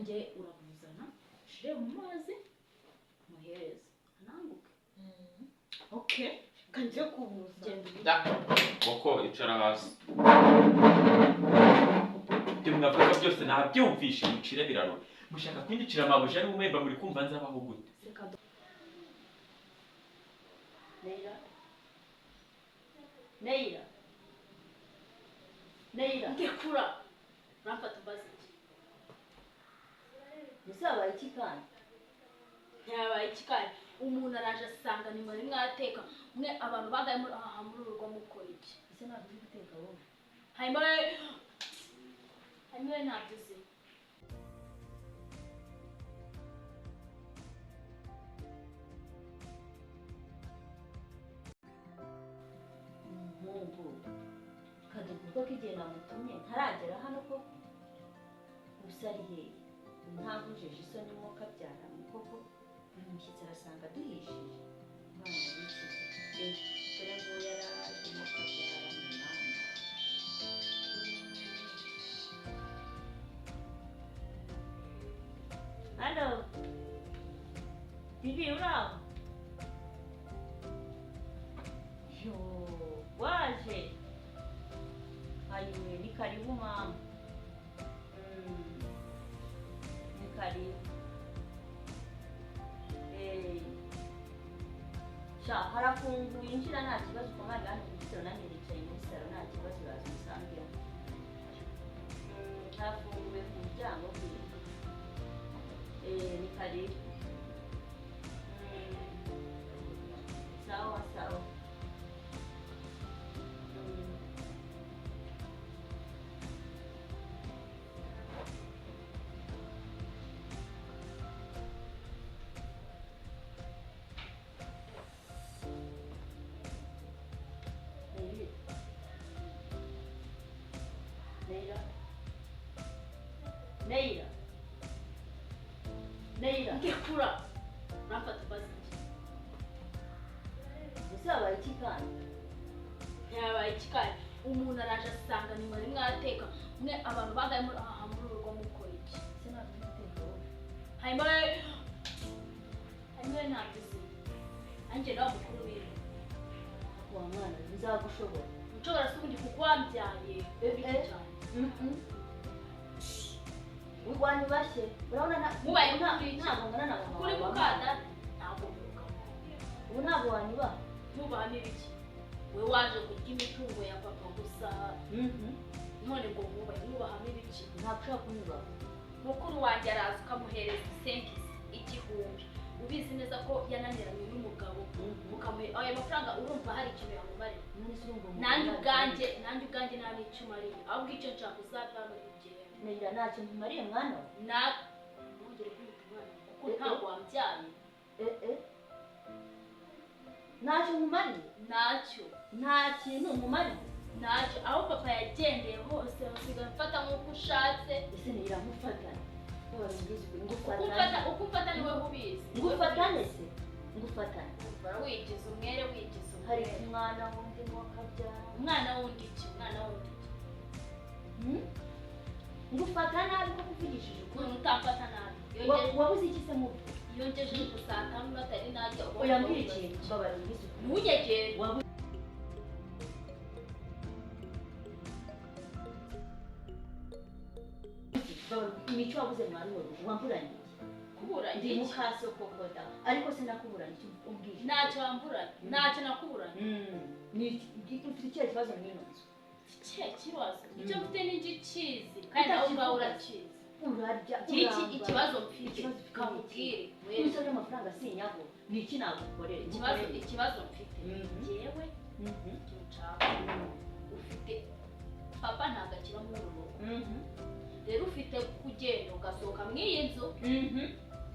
nge urabuzana shire mu mazi muhereza ananguke. Okay, kanje kubuza. Koko icara hasi. Mwavuga byose nabyumvishe mucire biraro. Mushaka kwindikira amabuje ari umwemba muri kumva nzabaho gute? Neyira ngekura ramfata baziki musabaye ikikani yabaye ikikani umuntu araje asanga ni muri mwateka mwe abantu bagaye muri aha muri urugo mukora iki ese ntabwo uri guteka wowe hanyuma ntabyize kadukuko k'igihe namutumye ntaragera hano koko gusa ari hehe ntavujeje isoni mwuka byaramo koko uyu mushyitsi arasanga duhishije umwana w'iki dore ngo yaraje mwuka byaramo halo bibi uraho yo waje ayiwe ni karibu mama ni karibu sha harafunguye injira nta kibazo ukomanga hano ku gitero nanjye nicaye muri salo nta kibazo uraza usangira harafunguye ku muryango ni karibu sawa sawa Neyira ngekura ramfata baziki musabaye ikikani yabaye ikikani umuntu araje asanga ni muri mwateka mwe abantu bagaye muri aha muri urugo mukora iki ese ntabwo uri guteka wowe hanyuma ntabyize nanjye nawe mukuru wiwe wa mwana nzagushobora nshobora se ubundi kuko wambyaye cyane urwanya bashye urabona mubaye ntabwo ngana na mama kuri mukada ntabwo muka ubu ntabwo wanyubaha ntubahane ibiki we waje kurya imitungo ya papa gusa none ngo mwubahane ibiki ntabwo ushaka kunyubaha mukuru wanjye araza ukamuhereza senkisi igihumbi ubizi neza ko yananiranye n'umugabo ukamuha ayo mafaranga urumva hari ikintu yamumarira nanjye ubwanjye nta n'icyo umariye ahubwo icyo nshaka uzatanga igihe Neyira nta kintu umariye mwana ntugire kwita umwana kuko ntabwo wambyaye ntacyo nkumariye nta kintu nkumariye ntacyo aho papa yagendeye hose usigaye mfata nk'uko ushatse ese Neyira ngufatane uko umfata niwe ubizi ngufatane se ngufatane wigize umwere wigize hari umwana wundi mwakabyara umwana wundi iki ngufata nabi ko kuvugishije ukuntu utamfata nabi wabuze iki se mubi iyo ngejeje ku saa tanu natari najya uyambwira ikintu mbabara ubizi ntugegere imico wabuze mwana we wamburanye kuburanye ndi Mukase kokoda ariko sinakuburanye umbwira ntacyo wamburanye ntacyo nakuburanye ni ufite ikihe kibazo n'ino nzu ikihe kibazo icyo mfite n'igikizi kandi nawe ubwawe urakizi urarya ikibazo mfite kamubwire umusore w'amafaranga sinyago ni iki nagukorera ikibazo mfite yewe nshaka ufite papa ntabwo akiba muri uru rugo rero ufite kugenda ugasohoka mu iyi nzu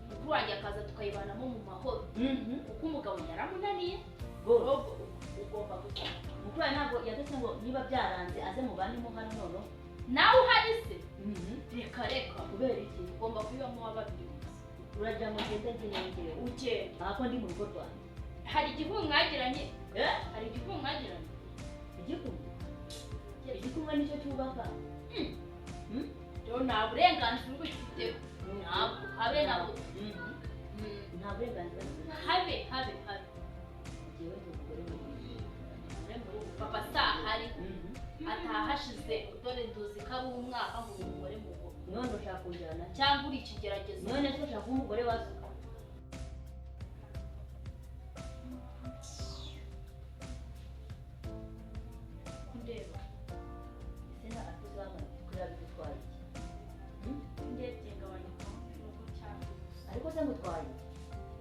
mukuru wanjye akaza tukayibanamo mu mahoro kuko umugabo yaramunaniye ugomba gutaha mukuru wawe ntabwo yadutse ngo niba byaranze aze mubanemo hano noneho nawe uhari se reka kubera iki ugomba kubibamo wa babiri gusa uragira ngo ngende ngenewe ugenda ahako ndi mu rugo rwanjye hari igihugu mwagiranye igikumwe nicyo cyubaka rero nta burenganzira ubifiteho ntabwo habe na buto nta burenganzira bufite habe njyewe ndi umugore mu papa sahari atahashize dore nduzi ko ari umwaka ngo umugore mu rugo none ushaka kujyana cyangwa uri ikigeragezo none se ushaka kuba umugore wazo ndeba ese nta atuzabona kureba bidutwaye iki ndebye ngabanya nuko cyane ariko se ngutwaye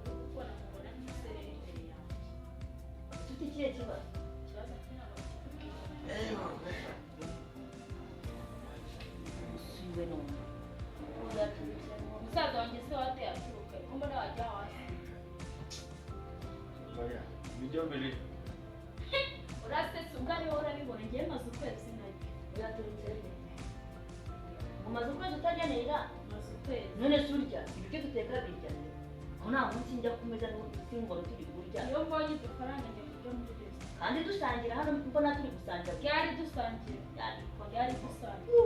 kuko namubona nk'isereri imbere yanjye ufite ikihe kibazo ikibazo afite ntabwo usubiwe none umusaza wanjye se wateye aturuka ko mbona wajya hasi oya ibyo mbere urasetse ubwo ariho urabibona ngewe maze ukwezi nabyo uraturutse he umaze ukwezi utarya Neyira maze ukwezi none se urya ibiryo duteka birya aho nta munsi njya ku meza n'ingoro turi kurya iyo mbonye udufaranga njya kurya muri resitora kandi dusangira hano kuko natwe turi gusangira byari dusangiye byari dusangiye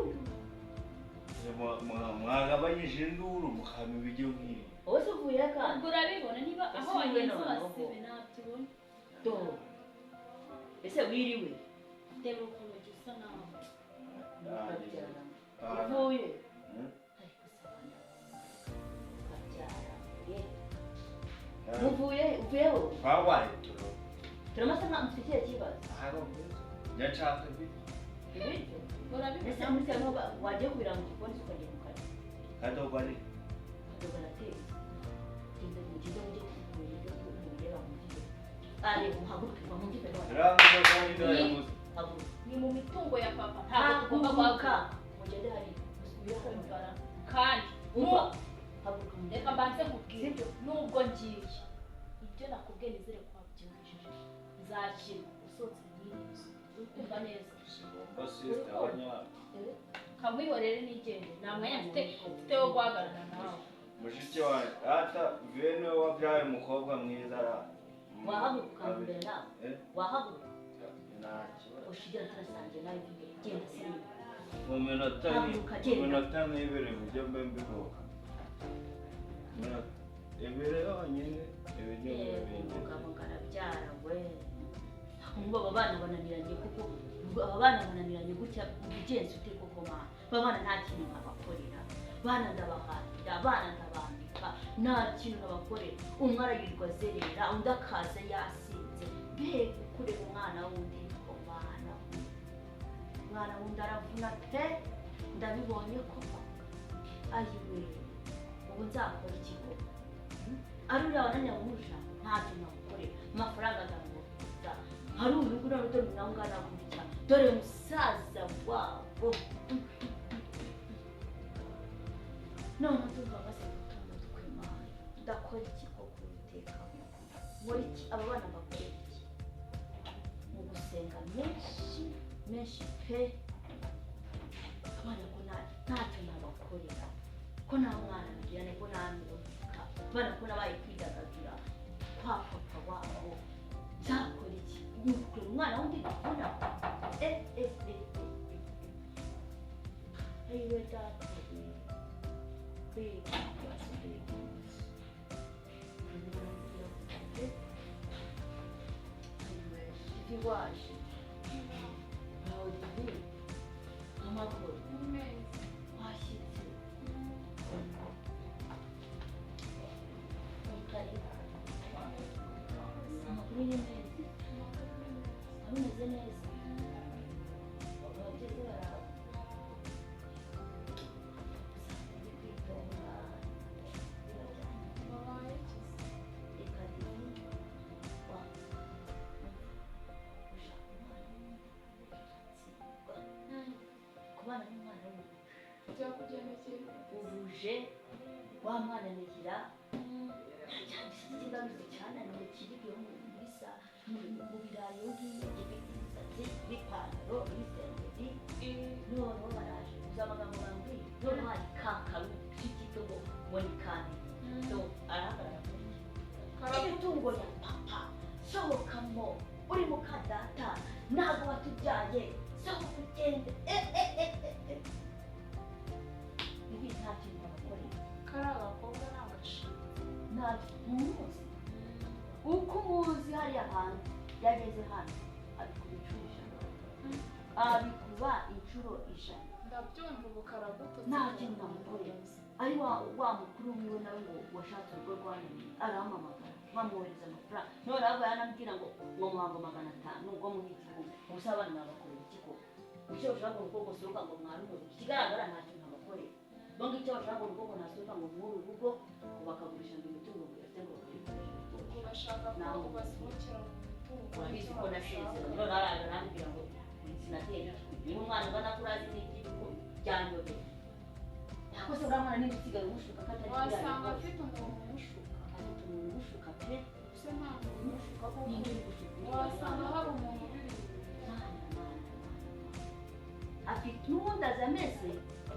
mwagabanyije induru mukama ibiryo nk'ibi wowe se uvuye kandi ubwo urabibona niba aho Ese wagenze wowe noneho? wasibe ntabyo do ese wiriwe ndeba ukuntu gisa nawe uvuye ariko se abana babyara uvuyeho twabaye turamasa nta mufite ikihe kibazo nyacaka ibiryo ibiryo urabibona ese muri se wagiye kubira mu gikoni ukagenda ukajya kadogo ari kadogo arateye genda mu kigo mujye kuvura ibyo mureba mu gihe ari muhaguruke mu gihe rangiza kandi ndayamuze haguruka ni mu mitungo ya papa ntabwo tugomba guhaguruka mugende hari kumvara kandi umva haguruka mu reka mbanze nkubwire ibyo nubwo ngiye ibyo nakubwiye nizere ko wabyumvishije nzakira usohotse nk'iyi nzu uri kumva neza basista abanya kamwihorere n'igendere nta mwanya mfite wo guhagarara nawe mushiki wanjye ata vene wabyaye umukobwa mwiza wahaguruka mbere nawe wahaguruka nta kibazo ushigira turasangiye nawe genda sinimba mu minota nk'ibiri mujye mbe mbiruka ibiri yonyine ibiryo bibindi umugabo ngarabyara we ngo aba bana bananiranye kuko aba bana bananiranye gutya ubigenza ute koko mana aba bana nta kintu nkabakorera bana ndabahahira bana ndabambika nta kintu nabakorera umwe arayirirwa azerera undi akaza yasinze mbega ukureba umwana wundi ko mwana wundi aravuna pe ndabibonye koko ayiwe ubu nzakora iki koko ari uriya wananiye kumurusha ntacyo namukorera amafaranga azamuha hari urugo none dore nawe ungana gutya dore musaza wabo none tuva base gutunga twimana ndakora iki koko ubiteka nkora iki aba bana bakora iki mu gusenga menshi pe abana ko ntacyo nabakorera ko nta mwana nagirane ko nta mirongo abana ko nabaye kwidagadura kwa papa wabo nzakora iki nyukura umwana wundi gakunda ayiwe data bega basigaye ivi waje nawe ivi amaguru washyitse amakuru ni meza ameze neza ababyeyi baraba kubana n'umwana ubuje wa mwana Neyira kigamije cyane ni kiribyo muri sa mu birayo ngiye bipantaro bisengeri none baraje uzamagambo bambi none hari kankaru kikitogo muri kandi so arahagarara kuri itungo ya papa sohokamo uri mu kadata ntabwo watubyaye sohoka ugende ibi nta kintu bakorera hantu umuzi uko umuzi hariya hantu yageze hano abikuba inshuro ijana abikuba inshuro ijana ndabyumva ubukara guto nta kintu namukorera ari wa mukuru wiwe nawe ngo washatse urugo rwanyu arampamagara bamwohereza amafaranga none ahubwo yanambwira ngo muhango 500 ubwo mu igihumbi gusa abana nabakorera iki koko icyo ushaka ngo ubwo sohoka ngo mwaruhuke ikigaragara nta kintu nabakorera bongo icyo ushaka ngo ubwo nasohoka ngo mwuru urugo bakagurisha ngo imitungo yafite ngo ubwo bashaka ko basohokera mu mitungo urabizi ko nasezeranye none arambwira ngo sinateye ni umwana ubona ko urazi n'igihugu byanyobeye nakoze uramwana n'ibisigaye umushuka katari wasanga afite umuntu umushuka pe se nta muntu umushuka ko n'indi gushuka wasanga hari umuntu ubiri afite n'ubundi azi ameze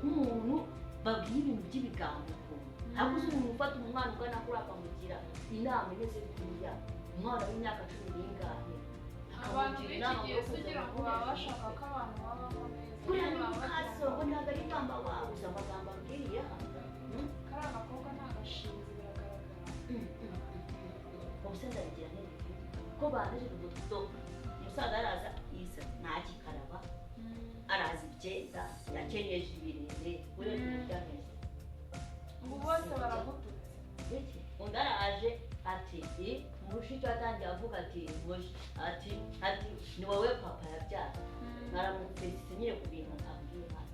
nk'umuntu babwira ibintu by'ibigango ukuntu ntabwo uzi umuntu ufata umwana ugana kuri akamugira inama imeze kuriya umwana w'imyaka 10 n'ingahe abantu b'iki gihe kugira ngo baba bashaka ko abantu babaho neza kuriya ni Mukase ngo ntabwo ari mama wawe uzi amagambo ambwiriye hano kariya gakobwa nta gashinzi biragaragara ubuse ndabigira neza ko bandeje ubudodo umusaza araza isa ntakikaraba arazi ibyenda yakenyeje ibirenge urebe ibyameze ubu bose baragututse undi araje ati murushiki atangiye avuga ati ni wowe papa yabyara naramufelicite nyine ku bintu ambwiye hano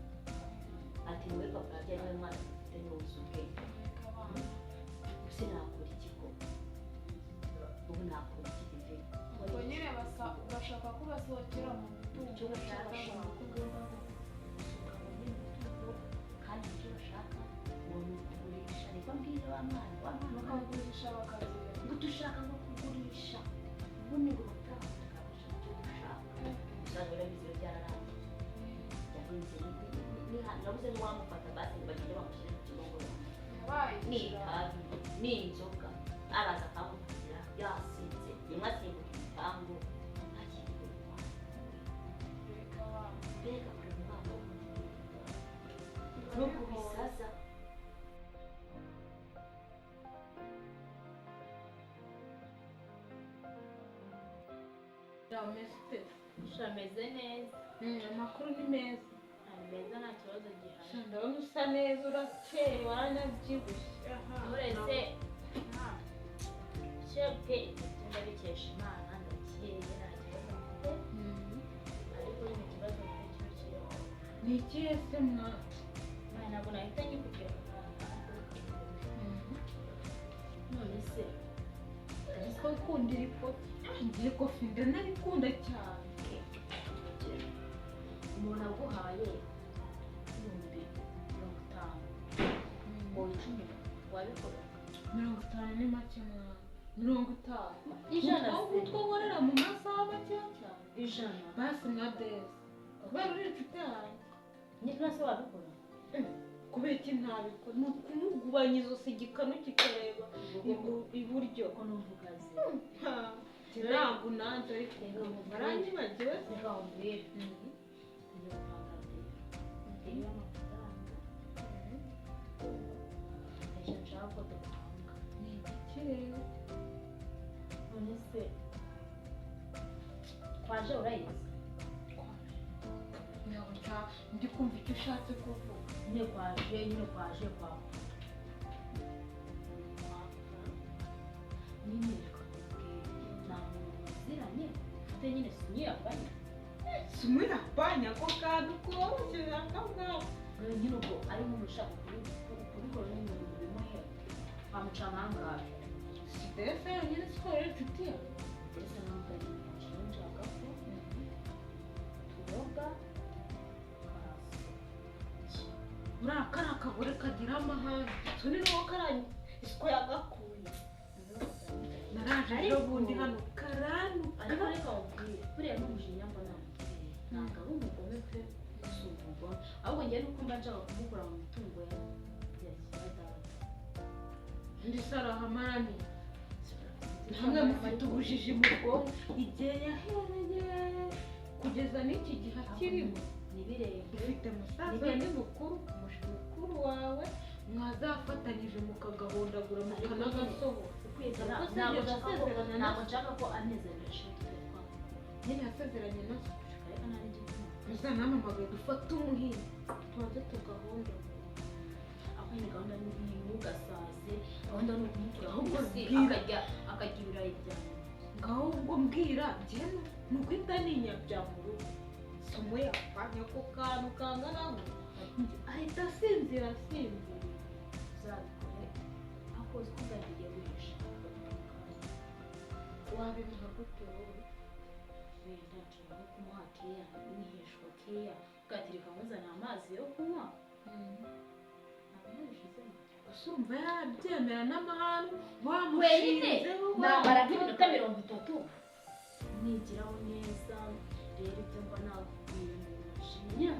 ati ni wowe papa yabyara niwe mwana ufite n'ubuze ubwenge gusa nakora iki koko ubu nakora iki ive ubwo nyine bashaka ko basohokera mu mitungo icyo bashaka ko ugomba gusohoka mu mitungo kandi icyo bashaka ngo ni ukugurisha niko mbwira wa mwana bakagurisha bakazira ngo dushaka nko kugurisha ubundi ngo amafaranga tukabasha icyo dushaka gusa urabizi byararangiye yahinze nabuze ntiwamufata basi ngo bagende bamushyire ku kigo ngororamubiri ni itabi ni inzoga araza akamufatira yasinze rimwe asimbuka igipangu akiriwe mbega kure umwana w'umutima no kubisaza shameze neza amakuru ni meza ari meza nta kibazo gihari ndabona usa neza urakeye waranabyibushye uretse shebwe ndabikesha imana ndakeye nta kibazo mfite ariko ni ikibazo cy'ikiro ni ikihe se mwana ntabwo nahita nyikubwira none se ariko ukundira ikofi ngiye kofi ndanarikunda cyane umuntu aguhaye 50,000 ngo 10 wabikora 50 ni make mwana 50 ijana utwo nkorera mu masaha make cyane ijana basi nka desi kubera uri inshuti yanjye niba se wabikora kubera iki ntabikora ni ukumugubanya izosi igikanu kikareba iburyo ko numva ukazi ntabwo nanjye ariko baranyibagiwe reka umbwire ngiye gutangaza iyo amafaranga ntacyo nshaka ko dupanga ni ikirere none se twaje urayizi ndi kumva icyo ushatse kuvuga nyine kwaje kwa nyine nta muntu muziranye ufite nyine sinyirabanye sumira banya ko kantu koroshye akabwabo nyine ubwo ari nk'umuntu ushaka kubikora n'ibintu bimuhera wamuca ahangaha mbese yonyine siporo inshuti yawe mbese ntabwo ari ikintu nshaka ko turoga muri aka ni akagore kagira amahane tuni n'uwo karanye isuku yagakuye naraje ejo bundi hano karanuka ariko reka mubwire buriya n'umujinya mbona ntabwo ari umugome pe usuzugwa ahubwo njyewe nuko mba nshaka kumukura mu mitungo ya kiradada ndi saraha marami hamwe mufite ubujiji mu bwonko igihe yahereye kugeza n'iki gihe akirimo nibirebe ufite musaza ni mukuru mukuru wawe mwazafatanyije mukagahondagura mukanagasohora ntabwo nshaka ko anezereje nyine yasezeranye na so ariko nari ngiye uzanampamagaye dufate umuhini tubanze tugahondagura aho ni gahunda ni ntugasaze gahunda ni ukumukura Ahubwo hasi mbwira. akarya ibirayi byawe ngaho ubwo mbwira njyewe ni ukwita ninyabya mu rugo somo yapfanye ako kantu kanganaho ahita asinzira uzabikore akoze uko uzagiye guhisha wabimuha gute wowe wenda nshobora no kumuha keya nihishwa keya ugatereka muzana amazi yo kunywa ntabwo yabishizemo gusa urumva yabyemera n'amahane wenyine wamushinzeho namara nk'iminota 30 nigiraho neza rero ibyo mba nakubwiye mu mujinya